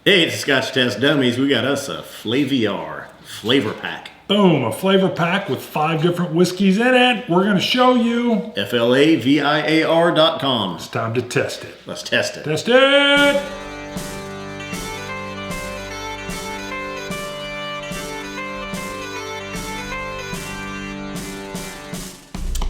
Hey, it's Scotch Test Dummies. We got us a Flaviar flavor pack. Boom, a flavor pack with 5 different whiskeys in it. We're going to show you. FLAVIAR.com. It's time to test it. Let's test it. Test it!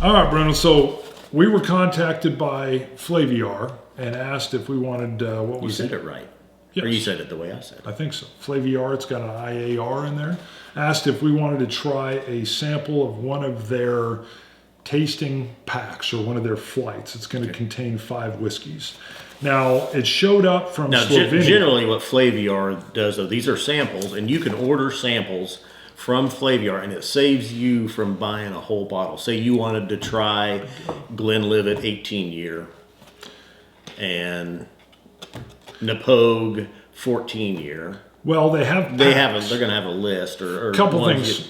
All right, Bruno, so we were contacted by Flaviar and asked if we wanted, what was You said it right. Yes. Or you said it the way I said it. I think so. Flaviar, it's got an IAR in there. Asked if we wanted to try a sample of one of their tasting packs or one of their flights. It's going to contain 5 whiskeys. Now, it showed up from Slovenia. Generally what Flaviar does, though, these are samples, and you can order samples from Flaviar, and it saves you from buying a whole bottle. Say you wanted to try Glenlivet 18 year and Napogue 14 year. Well, they have packs. They're going to have a list or couple things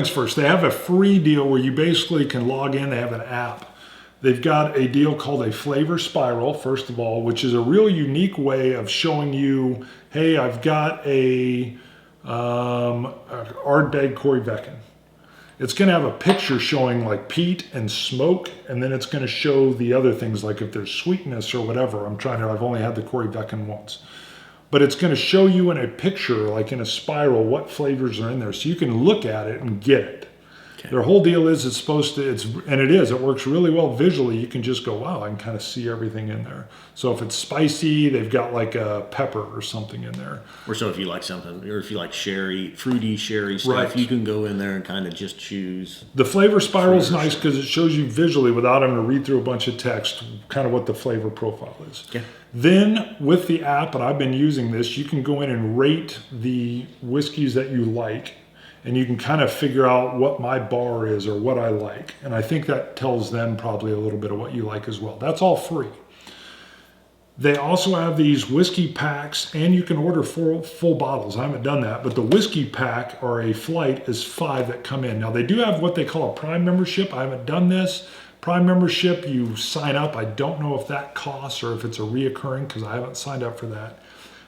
first. They have a free deal where you basically can log in. They have an app. They've got a deal called a flavor spiral, first of all, which is a real unique way of showing you, hey, I've got a Ardbeg Corryvreckan. It's going to have a picture showing like peat and smoke, and then it's going to show the other things like if there's sweetness or whatever. I've only had the Corryvreckan once. But it's going to show you in a picture, like in a spiral, what flavors are in there. So you can look at it and get it. Okay. Their whole deal is it works really well visually. You can just go, wow, I can kind of see everything in there. So if it's spicy, they've got like a pepper or something in there. Or so if you like something, or if you like fruity sherry stuff, right, you can go in there and kind of just choose. The flavor spiral is nice because it shows you visually without having to read through a bunch of text, kind of what the flavor profile is. Okay. Then with the app, and I've been using this, you can go in and rate the whiskeys that you like, and you can kind of figure out what my bar is or what I like. And I think that tells them probably a little bit of what you like as well. That's all free. They also have these whiskey packs, and you can order full bottles. I haven't done that, but the whiskey pack or a flight is 5 that come in. Now they do have what they call a Prime membership. I haven't done this. Prime membership, you sign up. I don't know if that costs or if it's a reoccurring because I haven't signed up for that.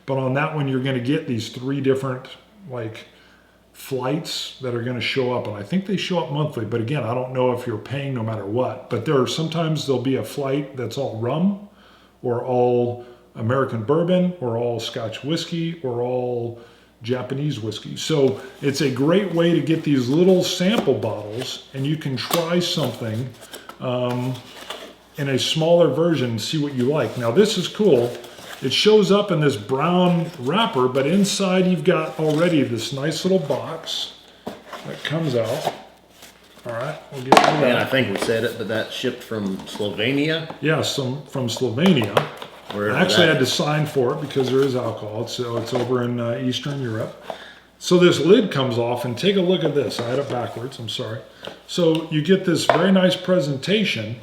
But on that one, you're going to get these 3 different flights that are going to show up, and I think they show up monthly. But again, I don't know if you're paying no matter what. But sometimes there'll be a flight that's all rum, or all American bourbon, or all Scotch whiskey, or all Japanese whiskey. So it's a great way to get these little sample bottles, and you can try something in a smaller version, see what you like. Now this is cool. It shows up in this brown wrapper, but inside you've got already this nice little box that comes out. All right, we'll get to that. And I think we said it, but that's shipped from Slovenia. Yes, from Slovenia. I actually had to sign for it because there is alcohol, so it's over in Eastern Europe. So this lid comes off, and take a look at this. I had it backwards, I'm sorry. So you get this very nice presentation,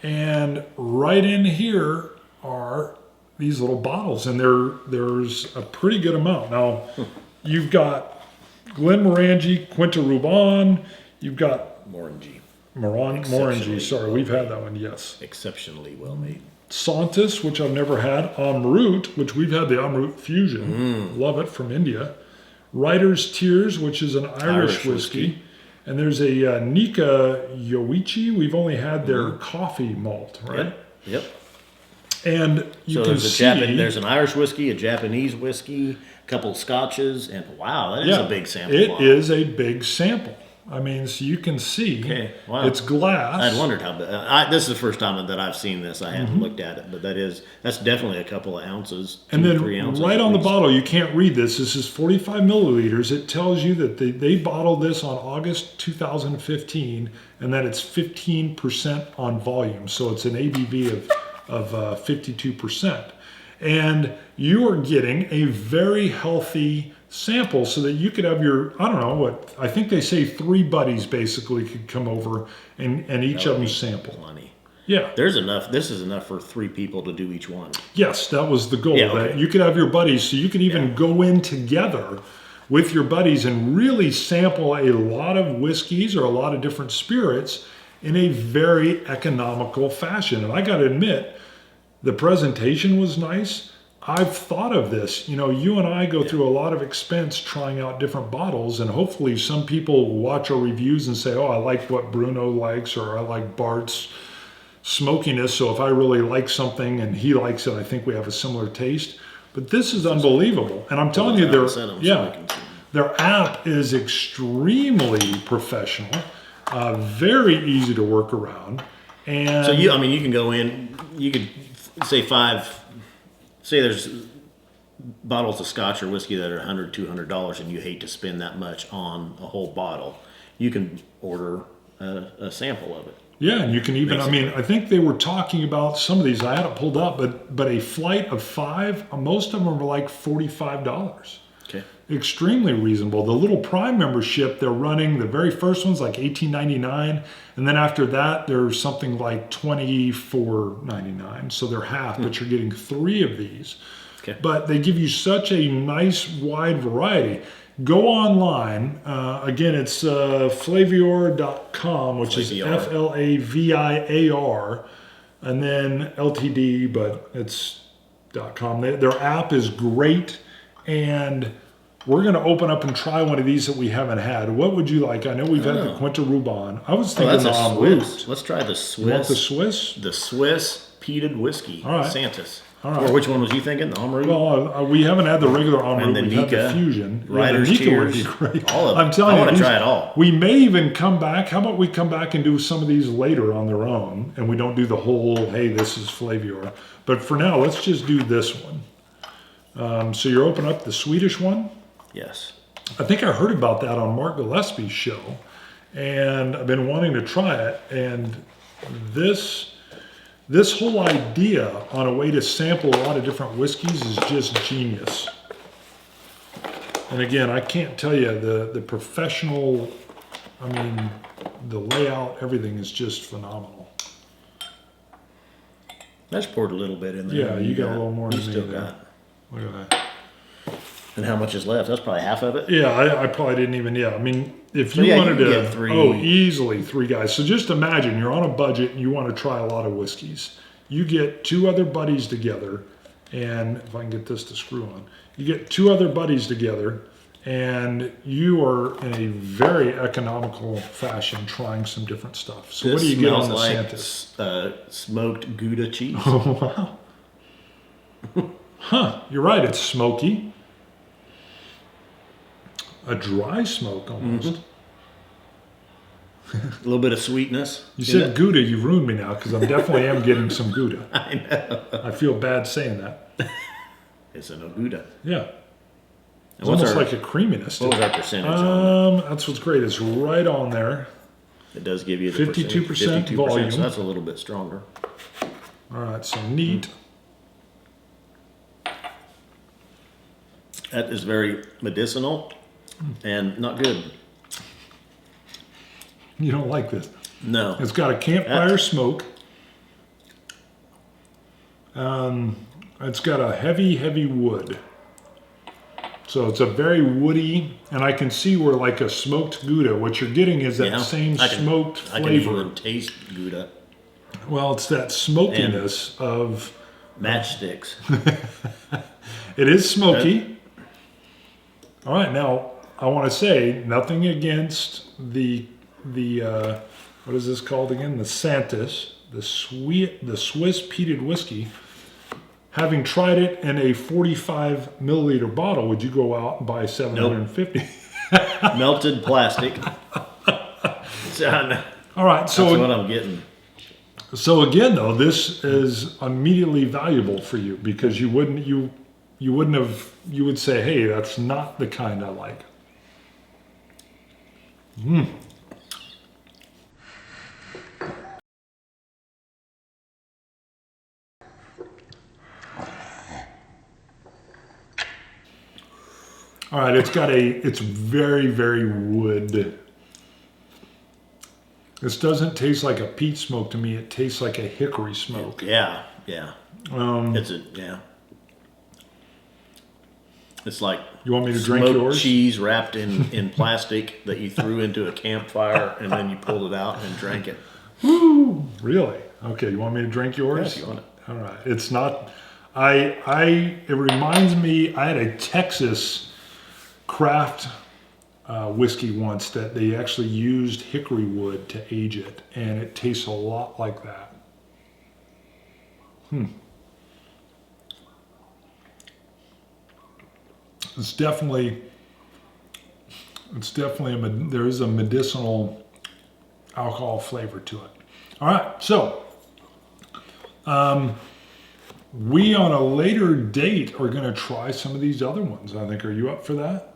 and right in here are these little bottles, and there's a pretty good amount. Now, you've got Glenmorangie, Quinta Ruban, you've got Morangi, sorry, we've had that one, yes. Exceptionally well made. Santis, which I've never had. Amrut, which we've had the Amrut Fusion. Love it, from India. Writer's Tears, which is an Irish whiskey. And there's a Nika Yoichi. We've only had their coffee malt, right? Yep. And you can see there's an Irish whiskey, a Japanese whiskey, a couple of scotches, and wow, that is a big sample. It is a big sample. I mean, so you can see it's glass. I'd wondered how big. This is the first time that I've seen this. I haven't looked at it, but that's definitely a couple of ounces. And then 3 ounces right on the bottle, you can't read this. This is 45 milliliters. It tells you that they bottled this on August 2015, and that it's 15% on volume. So it's an ABV of 52%. And you are getting a very healthy sample so that you could have I think they say 3 buddies basically could come over and each of them sample. Plenty. Yeah. There's enough. This is enough for 3 people to do each one. Yes, that was the goal. That you could have your buddies, so you could even go in together with your buddies and really sample a lot of whiskeys or a lot of different spirits in a very economical fashion. And I got to admit, the presentation was nice. I've thought of this. You know, you and I go through a lot of expense trying out different bottles, and hopefully some people watch our reviews and say, oh, I like what Bruno likes, or I like Bart's smokiness. So if I really like something and he likes it, I think we have a similar taste. But this is unbelievable. And I'm telling you, their app is extremely professional, very easy to work around. And so you can go in, you could say there's bottles of Scotch or whiskey that are $100, $200, and you hate to spend that much on a whole bottle. You can order a sample of it. Yeah, and you can even, I think they were talking about some of these, I had it pulled up, but a flight of 5, most of them were like $45. Okay. Extremely reasonable. The little Prime membership they're running, the very first one's like $18.99, and then after that there's something like $24.99. So they're half, but you're getting 3 of these. Okay. But they give you such a nice wide variety. Go online. Again, it's Flaviar.com, which is Flaviar, and then LTD, but it's .com. Their app is great, and we're going to open up and try one of these that we haven't had. What would you like? I know we've had the Quinta Ruban. I was thinking that's the Swiss. Let's try the Swiss. You want the Swiss? The Swiss Peated Whiskey. All right. Santis. All right. Or which one was you thinking? The Amru? Well, we haven't had the regular Amru. And the We've had Nika. the Fusion. Riders the Nika Cheers. would be great. All of I'm them. telling you, I want to try it all. We may even come back. How about we come back and do some of these later on their own, and we don't do the whole, hey, this is Flaviar. But for now, let's just do this one. So you're opening up the Swedish one? Yes. I think I heard about that on Mark Gillespie's show, and I've been wanting to try it. And this whole idea on a way to sample a lot of different whiskeys is just genius. And again, I can't tell you the professional, the layout, everything is just phenomenal. I just poured a little bit in there. Yeah, you got a little more than me still there. got. Look at that. And how much is left? That's probably half of it. Yeah, I probably didn't even, if you So, wanted you to, get 3. Easily 3 guys. So just imagine you're on a budget and you want to try a lot of whiskeys. You get 2 other buddies together, and if I can get this to screw on, you get 2 other buddies together, and you are in a very economical fashion trying some different stuff. So what do you get on the Santis? Smoked Gouda cheese. Oh, wow. Huh, you're right, it's smoky. A dry smoke almost. A little bit of sweetness. You said Gouda, you ruined me now because I definitely am getting some Gouda. I know. I feel bad saying that. It's an Gouda. Yeah. It's almost like a creamousness. What was our percentage on it? That's what's great. It's right on there. It does give you the 52% volume. So that's a little bit stronger. All right, so neat. That is very medicinal and not good. You don't like this. No. It's got a campfire smoke. It's got a heavy wood. So it's a very woody, and I can see where like a smoked Gouda, what you're getting is that same smoked flavor. I can even taste Gouda. Well, it's that smokiness of matchsticks. It is smoky. All right, now I want to say nothing against the what is this called again? The Santis, the Swiss peated whiskey. Having tried it in a 45 milliliter bottle, would you go out and buy 750? Nope. Melted plastic. All right, so that's what I'm getting. So again, though, this is immediately valuable for you because you would say, hey, that's not the kind I like. All right, it's very, very wood. This doesn't taste like a peat smoke to me. It tastes like a hickory smoke. Yeah. It's like you want me to drink yours? Cheese wrapped in plastic that you threw into a campfire and then you pulled it out and drank it. Woo! Really? Okay, you want me to drink yours? Yes, you want it. All right. It's not. It reminds me, I had a Texas craft whiskey once that they actually used hickory wood to age it, and it tastes a lot like that. It's definitely there is a medicinal alcohol flavor to it. All right, so we on a later date are going to try some of these other ones. I think. Are you up for that?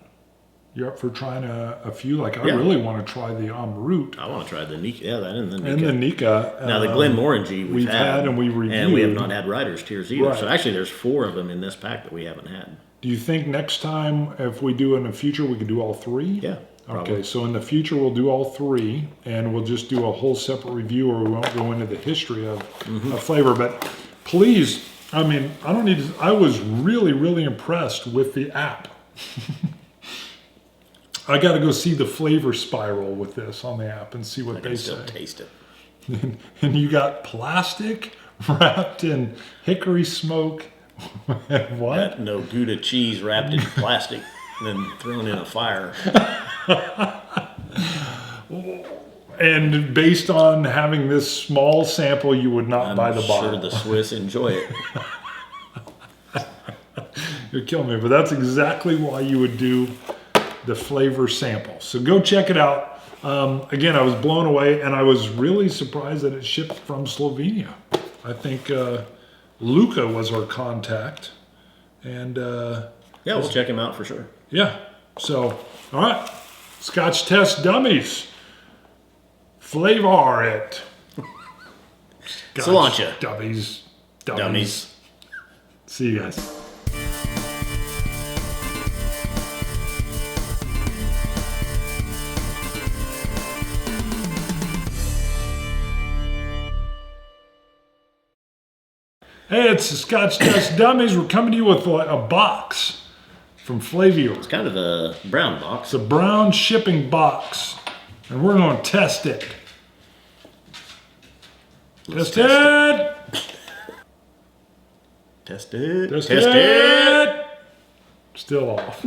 You're up for trying a few? Like, I really want to try the Amrut. I want to try the Nika. Yeah, that and the Nika. And the Nika. Now, the Glenmorangie we've had and we reviewed. And we have not had Rider's Tears either. Right. So actually, there's 4 of them in this pack that we haven't had. Do you think next time, if we do in the future, we can do all 3? Yeah, probably. Okay, so in the future, we'll do all 3, and we'll just do a whole separate review, or we won't go into the history of flavor. But please, I mean, I was really, really impressed with the app. I got to go see the flavor spiral with this on the app and see what they say. Still taste it. And you got plastic wrapped in hickory smoke. What? That no Gouda cheese wrapped in plastic and then thrown in a fire. And based on having this small sample, you would not buy the bottle. I'm sure the Swiss enjoy it. You're killing me, but that's exactly why you would do the flavor sample. So go check it out. Again, I was blown away, and I was really surprised that it shipped from Slovenia. I think Luca was our contact, and We'll check him out for sure. yeah. So, all right, Scotch Test Dummies, Flaviar it. Cilantro. Dummies. See you guys. Hey, it's the Scotch Test Dummies. We're coming to you with a box from Flaviar. It's kind of a brown box. It's a brown shipping box, and we're going to test it. Test it! Test it. Test it! Still off.